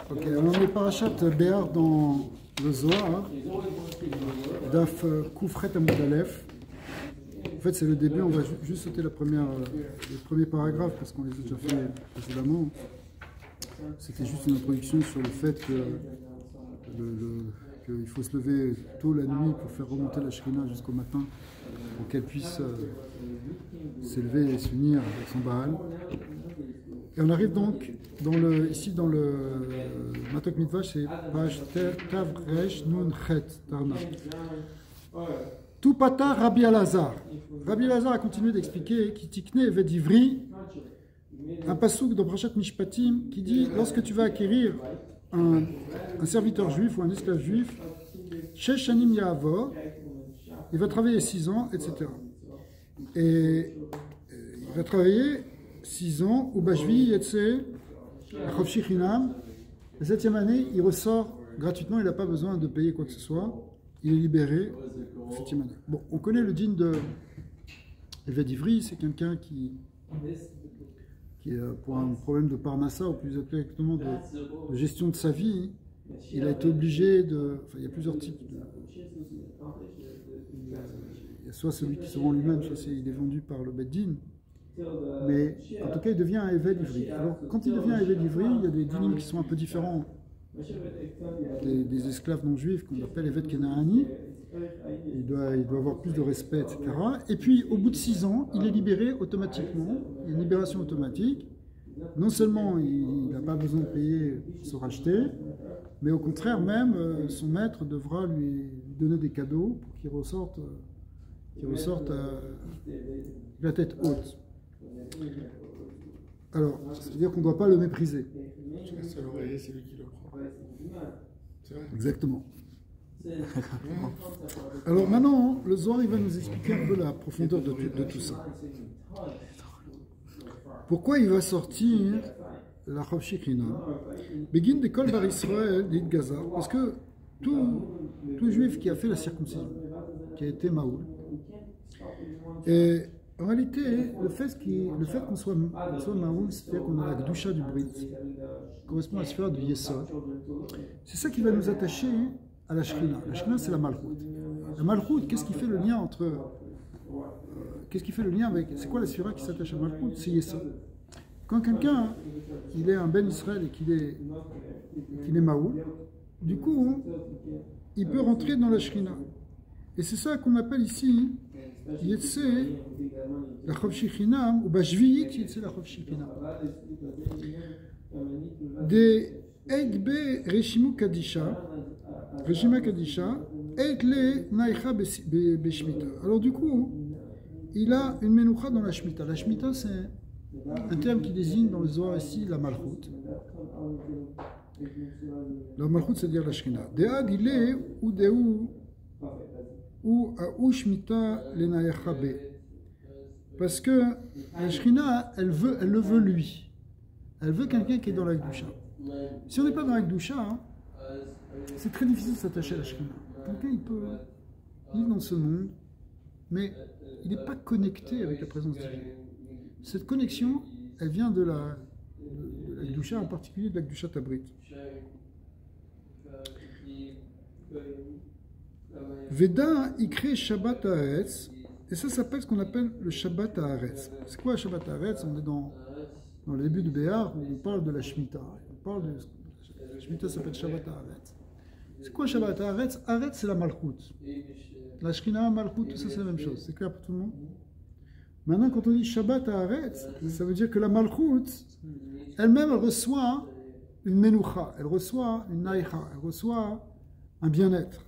Ok, on est parachat Béar dans le Zohar, Daf Koufret Amud Aleph. En fait, c'est le début, on va juste sauter le premier paragraphe parce qu'on les a déjà fait précédemment. C'était juste une introduction sur le fait qu'il faut se lever tôt la nuit pour faire remonter la Shrina jusqu'au matin pour qu'elle puisse s'élever et s'unir avec son Baal. Et on arrive donc ici dans le Matok Midvash, c'est page Tav Resh Nun Chet Tarna. Tout pata Rabbi Elazar. Rabbi Elazar a continué d'expliquer qui tikne evet ivri, un pasouk dans Parashat Mishpatim qui dit lorsque tu vas acquérir un serviteur juif ou un esclave juif, Shesh Shanim Ya'avor, il va travailler 6 ans, etc. Et il va travailler 6 ans, ou Bashvi Yetse, Chofshi Chinam. La 7e année, il ressort gratuitement, il n'a pas besoin de payer quoi que ce soit, il est libéré la 7e année. Bon, on connaît le din de Evet Ivri, c'est quelqu'un qui pour un problème de parnassa, ou plus exactement de gestion de sa vie, il a été obligé de... Enfin, il y a plusieurs types de... Il y a soit celui qui se vend lui-même, soit il est vendu par le Beddin. Mais en tout cas, il devient un Evet Ivri. Alors, quand il devient un Evet Ivri, il y a des dinim qui sont un peu différents des esclaves non juifs qu'on appelle Evet Kenaani. Il doit avoir plus de respect, etc. Et puis, au bout de 6 ans, il est libéré automatiquement. Il y a une libération automatique. Non seulement il n'a pas besoin de payer pour se racheter, mais au contraire même, son maître devra lui donner des cadeaux pour qu'il ressorte la tête haute. Alors, c'est-à-dire qu'on ne doit pas le mépriser. C'est l'oreiller, c'est lui qui le prend. C'est vrai. Exactement. Alors maintenant, le Zohar il va nous expliquer un peu la profondeur de tout ça. Pourquoi il va sortir la Chofshi Chinam? Begin de Kol Bar Israël dit Gaza, parce que tout juif qui a fait la circoncision, qui a été Maoul, et en réalité, le fait qu'on soit Maoul, c'est-à-dire qu'on a la Gdusha du Brit, correspond à la sphère du Yesod, c'est ça qui va nous attacher à la Shrina. La Shrina, c'est la Malchut. La Malchut, qu'est-ce qui fait le lien entre... qu'est-ce qui fait le lien avec... C'est quoi la sphère qui s'attache à Malchut? C'est Yesod. Quand quelqu'un, il est un Ben Israël et qu'il est Maoul, du coup, il peut rentrer dans la Shrina. Et c'est ça qu'on appelle ici Yetse, la Chofshi Chinam, ou Bashviit, Yetse la Chofshi Chinam. Des Egbe Reshimu Kadisha, Reshima Kadisha, Etle Naïcha Beshmita. Alors du coup, il a une menoucha dans la Shemitah. La Shemitah, c'est un terme qui désigne dans le Zohar ici la Malchut. La Malchut, c'est-à-dire la Shrina. Dead il est ou Deou ou à Shemitah le Naïcha Be. Parce que la Shrina, elle le veut lui. Elle veut quelqu'un qui est dans la Gdusha. Si on n'est pas dans la Gdusha, c'est très difficile de s'attacher à la Shrina. Quelqu'un, il peut vivre dans ce monde, mais il n'est pas connecté avec la présence divine. Cette connexion, elle vient de la Gdusha, en particulier de la Gdusha Tabrit. Veda, il crée Shabbat Haaretz, et ça s'appelle ce qu'on appelle le Shabbat Haaretz. C'est quoi Shabbat Haaretz? On est dans le début de Béar, où on parle de la Shemitah. La Shemitah s'appelle Shabbat Haaretz. C'est quoi Shabbat Haaretz? Haaretz, c'est la Malchut. La Shrina, Malchut, tout ça, c'est la même chose. C'est clair pour tout le monde? Maintenant, quand on dit Shabbat Haaretz, ça veut dire que la Malchut, elle-même, elle reçoit une menoucha, elle reçoit une naïcha, elle reçoit un bien-être.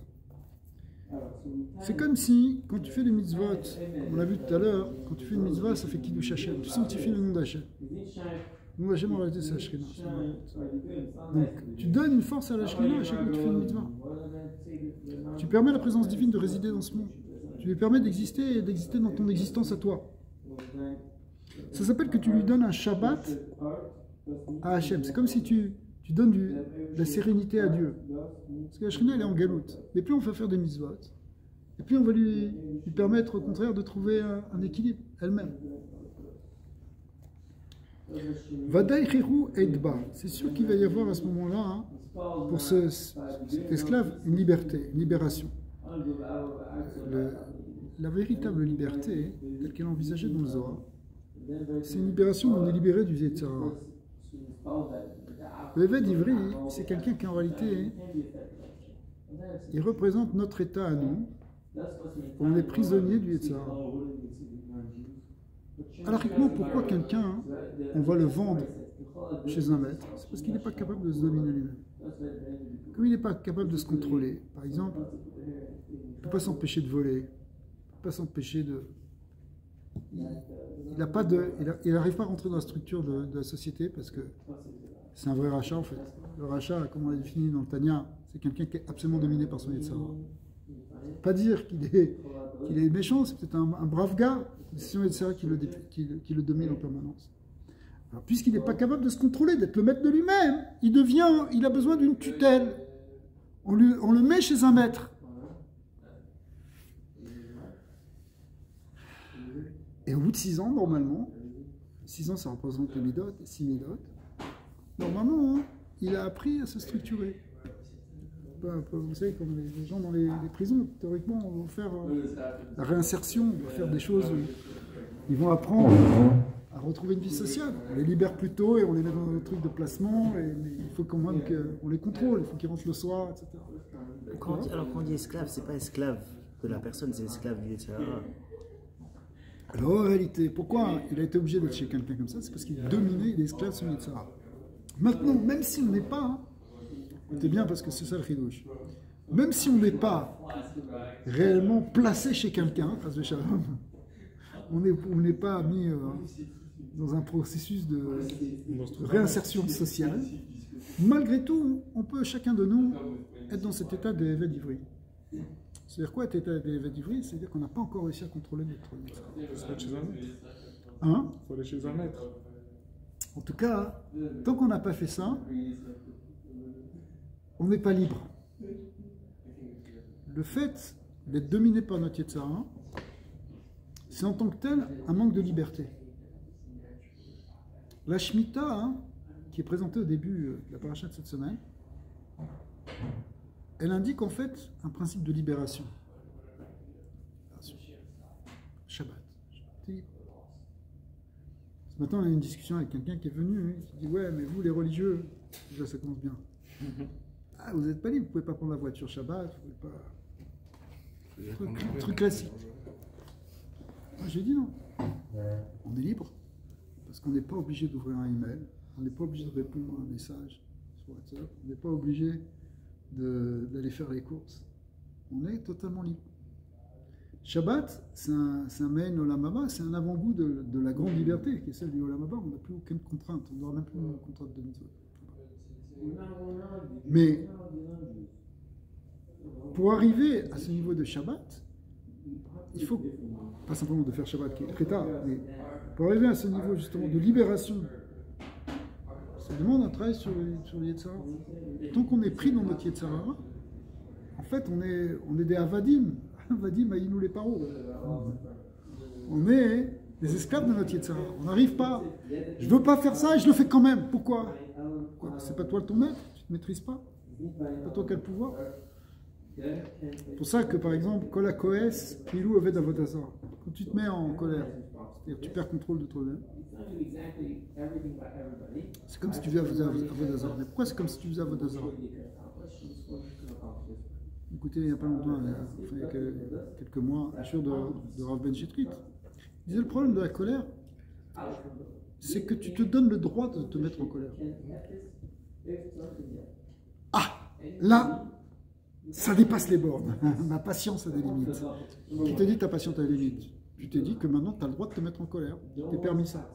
C'est comme si, quand tu fais des mitzvot, comme on l'a vu tout à l'heure, quand tu fais une mitzvah, ça fait Kiddush Hashem. Tu sanctifies le nom d'Hashem. Le nom d'Hashem, en réalité, c'est la Shrina. Donc, tu donnes une force à la Shrina à chaque fois que tu fais une mitzvah. Tu permets à la présence divine de résider dans ce monde. Tu lui permets d'exister et d'exister dans ton existence à toi. Ça s'appelle que tu lui donnes un Shabbat à Hachem. C'est comme si tu donnes de la sérénité à Dieu. Parce que la Shrina, elle est en galoute. Mais plus on va faire des mitzvot, et plus on va lui permettre au contraire de trouver un équilibre elle-même. Vadaï Chirou Eidba. C'est sûr qu'il va y avoir à ce moment-là, hein, pour cet esclave, une liberté, une libération. La véritable liberté, telle qu'elle est envisagée dans le Zohar, c'est une libération où on est libéré du Yetzer Hara. Le Eved Ivri, c'est quelqu'un qui en réalité, il représente notre état à nous. On est prisonnier du Yetzer Hara. Alors, pourquoi quelqu'un, on va le vendre chez un maître? C'est parce qu'il n'est pas capable de se dominer lui-même. Comme il n'est pas capable de se contrôler, par exemple, il ne peut pas s'empêcher de voler, il ne peut pas s'empêcher de... Il n'arrive pas à rentrer dans la structure de la société parce que c'est un vrai rachat en fait. Le rachat, comme on l'a défini dans le Tanya, c'est quelqu'un qui est absolument dominé par son Yetzer Hara. Pas dire qu'il est méchant, c'est peut-être un brave gars, c'est son Yetzer Hara qui le domine en permanence. Alors, puisqu'il n'est pas capable de se contrôler, d'être le maître de lui-même, il a besoin d'une tutelle. On le met chez un maître. Et au bout de 6 ans, normalement, 6 ans ça représente le Midot, 6 Midot, normalement, hein, il a appris à se structurer. Vous savez, comme les gens dans les prisons, théoriquement, vont faire la réinsertion, on va faire des choses, ils vont apprendre à retrouver une vie sociale. On les libère plus tôt et on les met dans un truc de placement, mais il faut quand même qu'on les contrôle, il faut qu'ils rentrent le soir, etc. Alors quand on dit esclave, c'est pas esclave de la personne, c'est esclave du Yetzer Hara. Alors en réalité, pourquoi il a été obligé d'être chez quelqu'un comme ça? C'est parce qu'il est dominé, il est esclave sur Yetzer Hara. Maintenant, même si on n'est pas, hein, c'est bien parce que c'est ça le chidouche, même si on n'est pas réellement placé chez quelqu'un, on n'est pas mis dans un processus de réinsertion sociale, malgré tout, on peut, chacun de nous, être dans cet état d'Eved Ivri. C'est-à-dire quoi, cet état d'Eved Ivri? C'est-à-dire qu'on n'a pas encore réussi à contrôler notre Yetzer Hara. Il faut aller chez un maître. Hein? Il faut aller chez un maître. En tout cas, tant qu'on n'a pas fait ça, on n'est pas libre. Le fait d'être dominé par notre Yetzer Hara, c'est en tant que tel un manque de liberté. La Shemitah, hein, qui est présentée au début de la paracha de cette semaine, elle indique en fait un principe de libération. Shabbat. Ce matin, on a eu une discussion avec quelqu'un qui est venu, qui dit « Ouais, mais vous, les religieux, déjà ça commence bien. Ah, vous n'êtes pas libre, vous ne pouvez pas prendre la voiture Shabbat, vous ne pouvez pas... » Truc classique. Moi, j'ai dit non. On est libre. Parce qu'on n'est pas obligé d'ouvrir un email, on n'est pas obligé de répondre à un message sur WhatsApp, on n'est pas obligé d'aller faire les courses. On est totalement libre. Shabbat, c'est un main Olam Haba, c'est un avant-goût de la grande liberté qui est celle du Olam Haba. On n'a plus aucune contrainte, on n'aura même plus une contrainte de mitzvot. Mais pour arriver à ce niveau de Shabbat, il faut, pas simplement de faire Shabbat qui est très tard, mais pour arriver à ce niveau justement de libération, ça demande un travail sur le Yetzer Hara. Tant qu'on est pris dans notre Yetzer Hara, en fait on est des Avadim. Avadim aïnou les paros. On est des esclaves de notre Yetzer Hara. On n'arrive pas. Je ne veux pas faire ça et je le fais quand même. Pourquoi? C'est pas toi ton maître, tu ne te maîtrises pas. C'est pas toi qui as le pouvoir. C'est pour ça que par exemple, Kol HaKoes, Kilou Oved Avodah Zarah. Quand tu te mets en colère, c'est-à-dire tu perds contrôle de toi-même. C'est comme si tu faisais Avodah Zarah. Mais pourquoi c'est comme si tu faisais Avodah Zarah? Écoutez, il n'y a pas longtemps, il y a quelques mois, un jour de Rav Ben Shitrit. Il disait le problème de la colère, c'est que tu te donnes le droit de te mettre en colère. Ah, là, ça dépasse les bornes. Ma patience a des limites. Qui te dit ta patience a des limites? Tu t'es dit que maintenant tu as le droit de te mettre en colère. Tu t'es permis ça.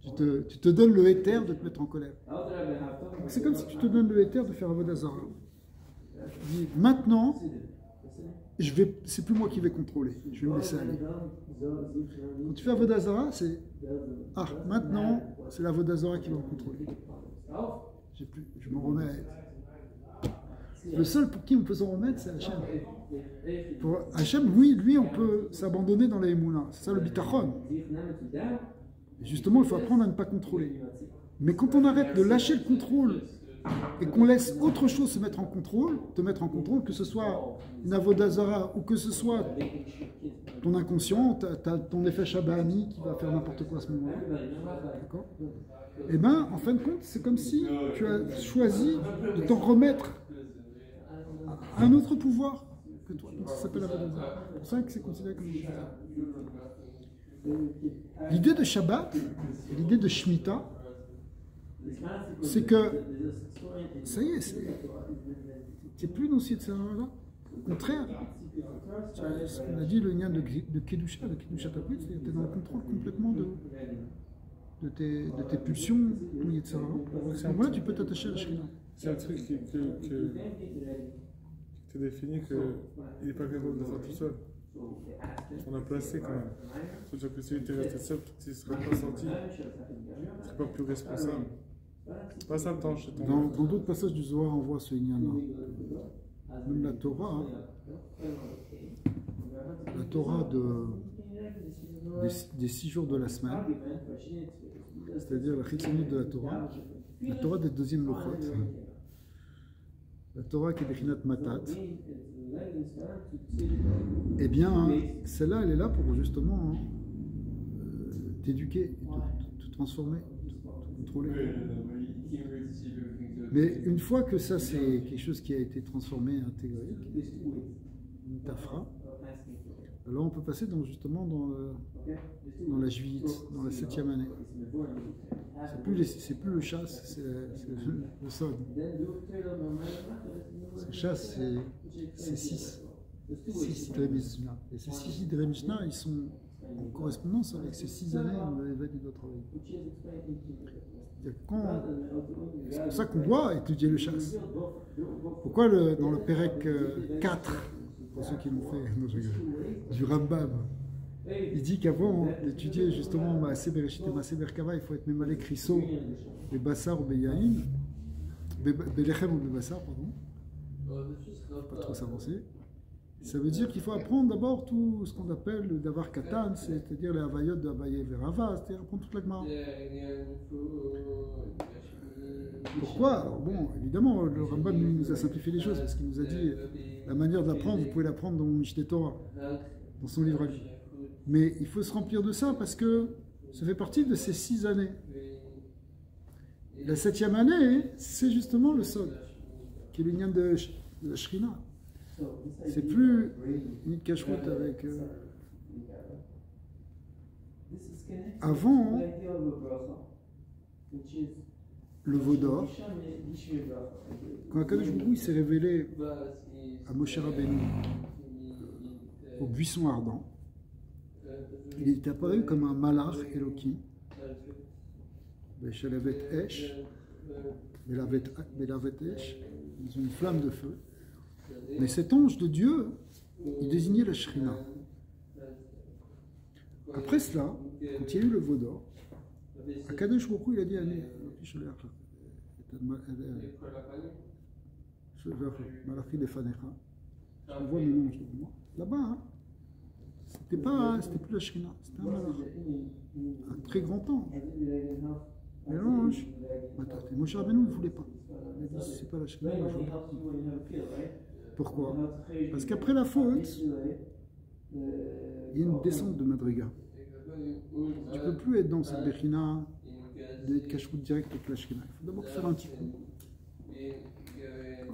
Tu te donnes le éther de te mettre en colère. C'est comme si tu te donnes le éther de faire Avodah Zarah. Dis, maintenant, c'est plus moi qui vais contrôler. Je vais me laisser aller. Quand tu fais Avodah Zarah, c'est maintenant, c'est l'Avodah Zarah qui va me contrôler. Je m'en remets. Le seul pour qui on peut s'en remettre, c'est Hachem. Pour Hachem, lui, on peut s'abandonner dans la Emouna. C'est ça le bitachon. Et justement, il faut apprendre à ne pas contrôler. Mais quand on arrête de lâcher le contrôle et qu'on laisse autre chose se mettre en contrôle, te mettre en contrôle, que ce soit une avodazara ou que ce soit ton inconscient, t'as ton effet Shabani qui va faire n'importe quoi à ce moment-là. D'accord ? Et bien, en fin de compte, c'est comme si tu as choisi de t'en remettre à un autre pouvoir que toi. Donc ça s'appelle avodazara. C'est pour ça que c'est considéré comme une avodazara. L'idée de Shabbat, l'idée de Shemitah, c'est que ça y est, tu n'es plus dans cette là. Au contraire, on a dit le lien de Kedusha, de Kedusha Taprit, tu es dans le contrôle complètement de tes pulsions, de Yetzirah. À ce moment-là, tu peux t'attacher à la Shrina. C'est un truc que tu définis qu'il n'est pas capable de faire tout seul. On a placé quand même. C'est-à-dire que si il était resté seul, il ne serait pas sorti, il ne serait pas plus responsable. C'est pas ça le temps chez ton. Dans d'autres passages du Zohar, on voit ce lien-là. Même la Torah, des 6 jours de la semaine, c'est-à-dire la chitzonite de la Torah des deuxièmes lochot, la Torah qui est Bechinat Matat, eh bien, celle-là, elle est là pour justement t'éduquer, te transformer, te contrôler. Mais une fois que ça, c'est quelque chose qui a été transformé, intégré, une tafra, alors on peut passer justement dans la juillet, dans la 7e année. C'est plus le chasse, c'est le son. Le chasse, c'est 6 Sidrei Mishnah. Et ces 6 Sidrei Mishnah, ils sont en correspondance avec ces 6 années où l'évêque doit travailler. C'est pour ça qu'on doit étudier le chasse. Pourquoi dans le Pérec 4, pour ceux qui l'ont fait, du Rambam, il dit qu'avant d'étudier justement Maaseh Bereshit et Maaseh Merkava, il faut être mémalé Krisso, Bebassar ou Beyaïn, Belechem ou Bebassar, pardon. Pas trop s'avancer. Ça veut dire qu'il faut apprendre d'abord tout ce qu'on appelle le Davar Katan, c'est-à-dire les Havayot de Abaye Verava, c'est-à-dire apprendre toute la Gemara. Pourquoi? Alors bon, évidemment, le Rambam nous a simplifié les choses, parce qu'il nous a dit la manière de l'apprendre, vous pouvez l'apprendre dans Mishneh Torah, dans son livre à lui. Mais il faut se remplir de ça, parce que ça fait partie de ces 6 années. La 7e année, c'est justement le sol, qui est le lien de la Shrina. C'est plus une cache-route avec. Avant, le veau d'or, quand Akadosh Baruch Hu s'est révélé à Moshe Rabbeinu au buisson ardent, il est apparu comme un malach Elohim, Beshalavet Esh, Belavet Esh, dans une flamme de feu. Mais cet ange de Dieu, il désignait la Shrina. Après cela, quand il y a eu le veau d'or, Akadosh Baruch Hu, il a dit Malachi Lefanecha, je vois mon ange devant moi. Là-bas, hein, c'était plus la Shrina, c'était un malach. Un très grand ange. Mais l'ange, Moshe Rabbeinu ne voulait pas. Il a dit, si c'est pas la Shrina, moi je ne veux pas. Pourquoi? Parce qu'après la faute, il y a une descente de Madriga. Tu ne peux plus être dans cette Bechina, d'être cache-route direct avec la Shrina. Il faut d'abord faire un petit coup.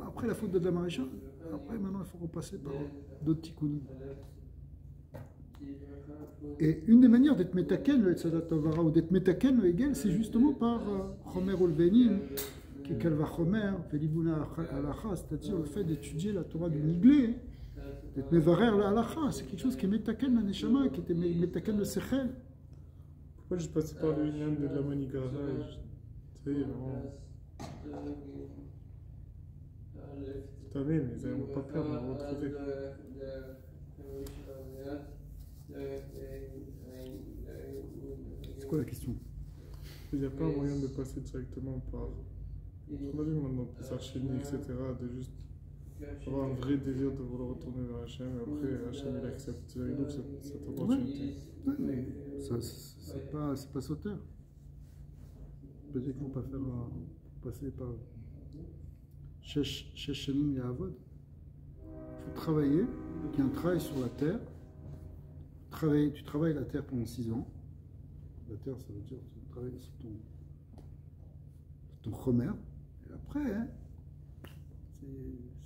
Après la faute de la maréchale, après maintenant il faut repasser par d'autres tikkunim. Et une des manières d'être métaken, le Etzadat Tavara, ou d'être métaken, le Hegel, c'est justement par Chomer Olvenim, qui est Kalva Chomer, Velibuna Alacha, c'est-à-dire le fait d'étudier la Torah du Niglé, d'être Mevarer la Alacha, c'est quelque chose qui est métaken la Neshama, qui était métaken le Sechel. Pourquoi je passais par le lien de la Manigara? Tu sais, vraiment. Cette année, mais ils n'avaient pas peur de me retrouver. C'est quoi la question? Il n'y a pas un moyen de passer directement par. On a vu maintenant, Pessar Sheni, etc., de juste avoir un vrai désir de vouloir retourner vers Hachem, et après Hachem il accepte cette opportunité. Mais ça, c'est pas sauteur. Peut-être qu'il ne faut pas faire passer par Shechenim Yahavod. Il faut travailler, qu'il y ait un travail sur la terre. Tu travailles la terre pendant 6 ans. La terre, ça veut dire que tu travailles sur ton chomer. Et après, hein,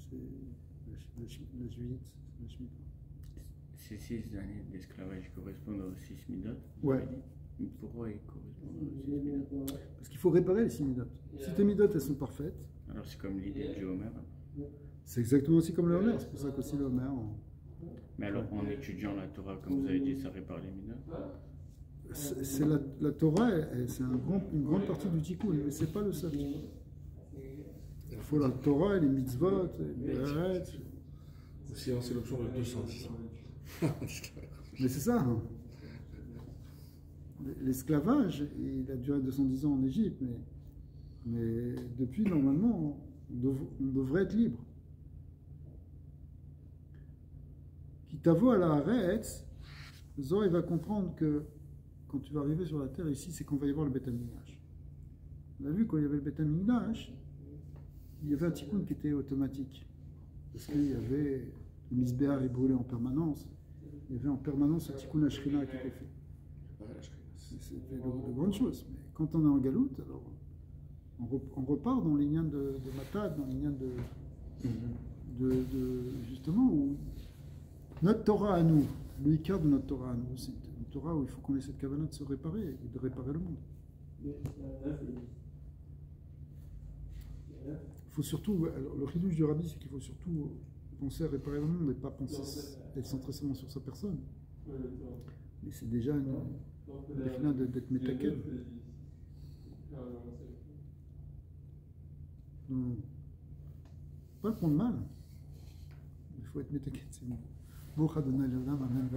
c'est la juillet. Ces 6 années d'esclavage correspondent aux 6 midot. Ouais. Pourquoi ils correspondent aux 6 midot? Parce qu'il faut réparer les 6 midot. Si tes midot, elles sont parfaites. Alors c'est comme l'idée du Homer. C'est exactement aussi comme le Homer. C'est pour ça qu'aussi le Homer. Mais alors en étudiant la Torah, comme vous avez dit, ça répare les midot? C'est la Torah, c'est une grande partie du tikkun, mais c'est pas le seul. Il faut la Torah, et les mitzvot, les Eretz. Aussi, c'est l'option de 210 ans. Mais c'est ça. Hein. L'esclavage, il a duré 210 ans en Égypte, mais depuis, normalement, on devrait être libre. Kitavo à la Haaretz, Zohar, il va comprendre que quand tu vas arriver sur la terre ici, c'est qu'on va y avoir le Beth Amikdash. On a vu quand il y avait le Beth Amikdash, il y avait un tikkun qui était automatique. Parce qu'il y avait le Misbéar, il brûlait en permanence. Il y avait en permanence le tikkun Ashrina qui était fait. C'était de grandes choses. Mais quand on est en galoute, alors on repart dans les lignes de Matad, dans les lignes de justement, où notre Torah à nous, le Icar de notre Torah à nous, c'est une Torah où il faut qu'on ait cette kavanah de se réparer et de réparer le monde. Il faut surtout, alors le chidouche du Rabbi, c'est qu'il faut surtout penser à réparer le monde et pas penser être centré seulement sur sa personne. Mais c'est déjà une définition d'être métaken. Pas le prendre mal. Il faut être métaken, c'est bon. Bon, Adonai, Amen, Amen.